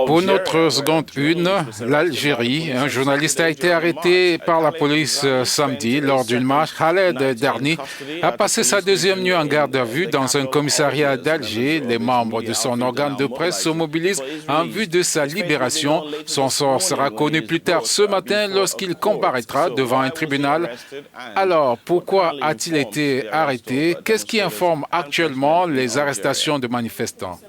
Pour notre seconde une, l'Algérie, un journaliste a été arrêté par la police samedi lors d'une marche. Khaled Darni a passé sa deuxième nuit en garde à vue dans un commissariat d'Alger. Les membres de son organe de presse se mobilisent en vue de sa libération. Son sort sera connu plus tard ce matin lorsqu'il comparaîtra devant un tribunal. Alors, pourquoi a-t-il été arrêté? Qu'est-ce qui informe actuellement les arrestations de manifestants?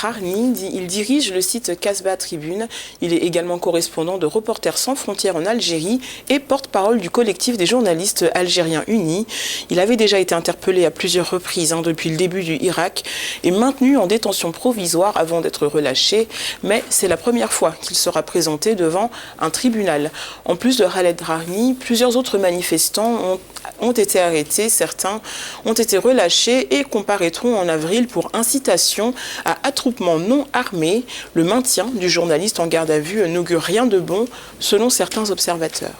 Harni, il dirige le site Casbah Tribune. Il est également correspondant de Reporters sans frontières en Algérie et porte-parole du collectif des journalistes algériens unis. Il avait déjà été interpellé à plusieurs reprises depuis le début du Irak et maintenu en détention provisoire avant d'être relâché. Mais c'est la première fois qu'il sera présenté devant un tribunal. En plus de Khaled Harni, plusieurs autres manifestants ont été arrêtés. Certains ont été relâchés et comparaîtront en avril pour incitation à attroupement non armé. Le maintien du journaliste en garde à vue n'augure rien de bon, selon certains observateurs.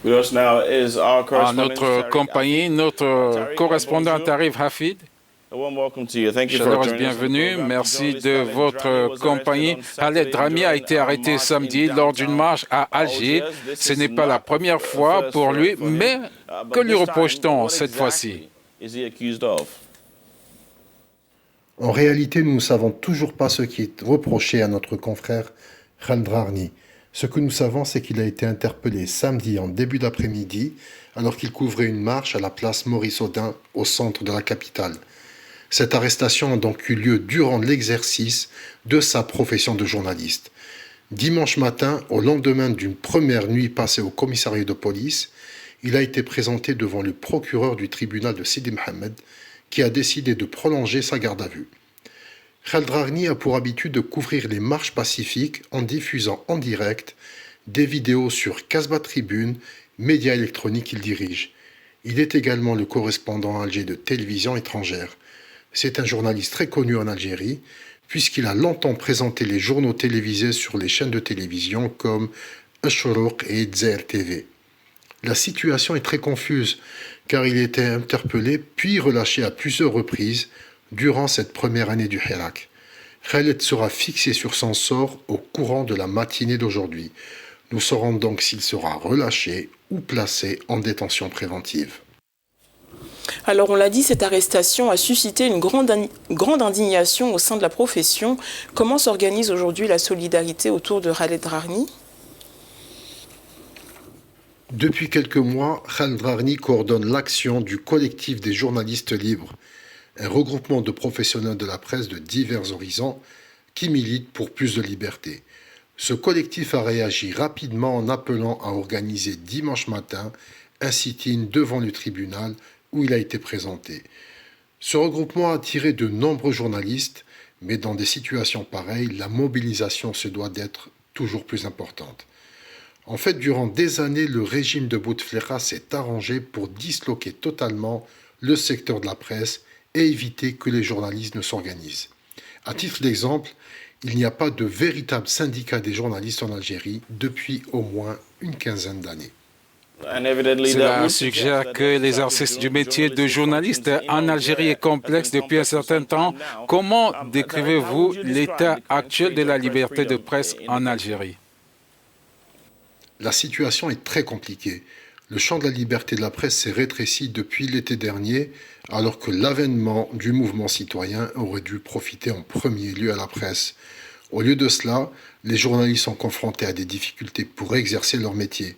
À notre compagnie, notre correspondant Tarif Hafid. Chaleureuse bienvenue. Merci de votre compagnie. Khaled Darni a été arrêté samedi lors d'une marche à Alger. Ce n'est pas la première fois pour lui, mais que lui reproche-t-on cette fois-ci? En réalité, nous ne savons toujours pas ce qui est reproché à notre confrère Khaled Darni. Ce que nous savons, c'est qu'il a été interpellé samedi en début d'après-midi alors qu'il couvrait une marche à la place Maurice Audin au centre de la capitale. Cette arrestation a donc eu lieu durant l'exercice de sa profession de journaliste. Dimanche matin, au lendemain d'une première nuit passée au commissariat de police, il a été présenté devant le procureur du tribunal de Sidi Mohamed qui a décidé de prolonger sa garde à vue. Khaled Darni a pour habitude de couvrir les marches pacifiques en diffusant en direct des vidéos sur Casbah Tribune, média électronique qu'il dirige. Il est également le correspondant à Alger de télévision étrangère. C'est un journaliste très connu en Algérie, puisqu'il a longtemps présenté les journaux télévisés sur les chaînes de télévision comme Ashrouk et Dzer TV. La situation est très confuse, car il était interpellé puis relâché à plusieurs reprises durant cette première année du Hirak. Khaled sera fixé sur son sort au courant de la matinée d'aujourd'hui. Nous saurons donc s'il sera relâché ou placé en détention préventive. Alors on l'a dit, cette arrestation a suscité une grande indignation au sein de la profession. Comment s'organise aujourd'hui la solidarité autour de Khaled Darni? Depuis quelques mois, Khaled Darni coordonne l'action du collectif des journalistes libres, un regroupement de professionnels de la presse de divers horizons qui militent pour plus de liberté. Ce collectif a réagi rapidement en appelant à organiser dimanche matin un sit-in devant le tribunal où il a été présenté. Ce regroupement a attiré de nombreux journalistes, mais dans des situations pareilles, la mobilisation se doit d'être toujours plus importante. En fait, durant des années, le régime de Bouteflika s'est arrangé pour disloquer totalement le secteur de la presse et éviter que les journalistes ne s'organisent. À titre d'exemple, il n'y a pas de véritable syndicat des journalistes en Algérie depuis au moins une quinzaine d'années. Cela suggère que l'exercice du métier de journaliste en Algérie est complexe depuis un certain temps. Comment décrivez-vous l'état actuel de la liberté de presse en Algérie? La situation est très compliquée. Le champ de la liberté de la presse s'est rétréci depuis l'été dernier, alors que l'avènement du mouvement citoyen aurait dû profiter en premier lieu à la presse. Au lieu de cela, les journalistes sont confrontés à des difficultés pour exercer leur métier.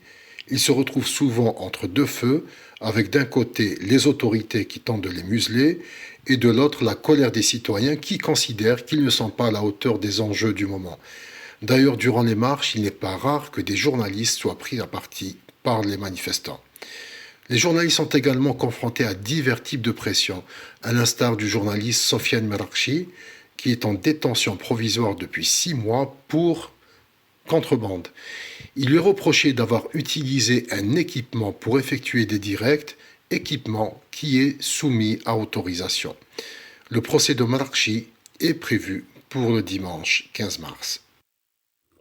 Ils se retrouvent souvent entre deux feux, avec d'un côté les autorités qui tentent de les museler, et de l'autre la colère des citoyens qui considèrent qu'ils ne sont pas à la hauteur des enjeux du moment. D'ailleurs, durant les marches, il n'est pas rare que des journalistes soient pris à partie par les manifestants. Les journalistes sont également confrontés à divers types de pression, à l'instar du journaliste Sofiane Merakchi, qui est en détention provisoire depuis 6 mois pour contrebande. Il lui est reproché d'avoir utilisé un équipement pour effectuer des directs, équipement qui est soumis à autorisation. Le procès de Merakchi est prévu pour le dimanche 15 mars.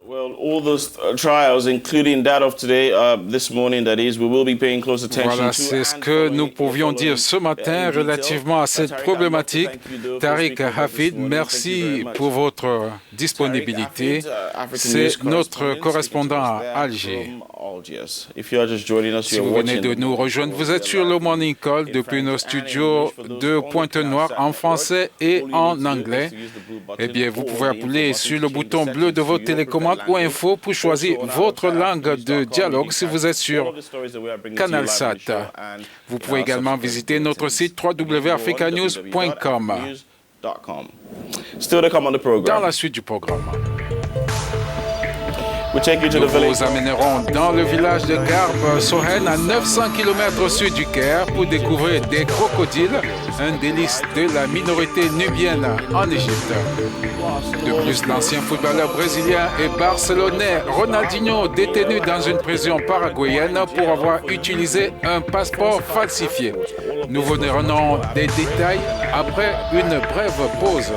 Well, all those trials, including that of today, this morning, that is, we will be paying close attention Voilà, to. c'est ce que nous pouvions dire ce matin relativement à cette problématique. Tariq Hafid, merci pour votre disponibilité. C'est notre correspondant à Alger. Si vous venez de nous rejoindre, vous êtes sur le Morning Call depuis nos studios de Pointe-Noire en français et en anglais. Eh bien, vous pouvez appeler sur le bouton bleu de votre télécommande ou info pour choisir votre langue de dialogue si vous êtes sur CanalSat. Vous pouvez également visiter notre site www.africanews.com. Dans la suite du programme, nous vous amènerons dans le village de Garb Sohen à 900 km au sud du Caire pour découvrir des crocodiles, un délice de la minorité nubienne en Égypte. De plus, l'ancien footballeur brésilien et barcelonais Ronaldinho détenu dans une prison paraguayenne pour avoir utilisé un passeport falsifié. Nous vous donnerons des détails après une brève pause.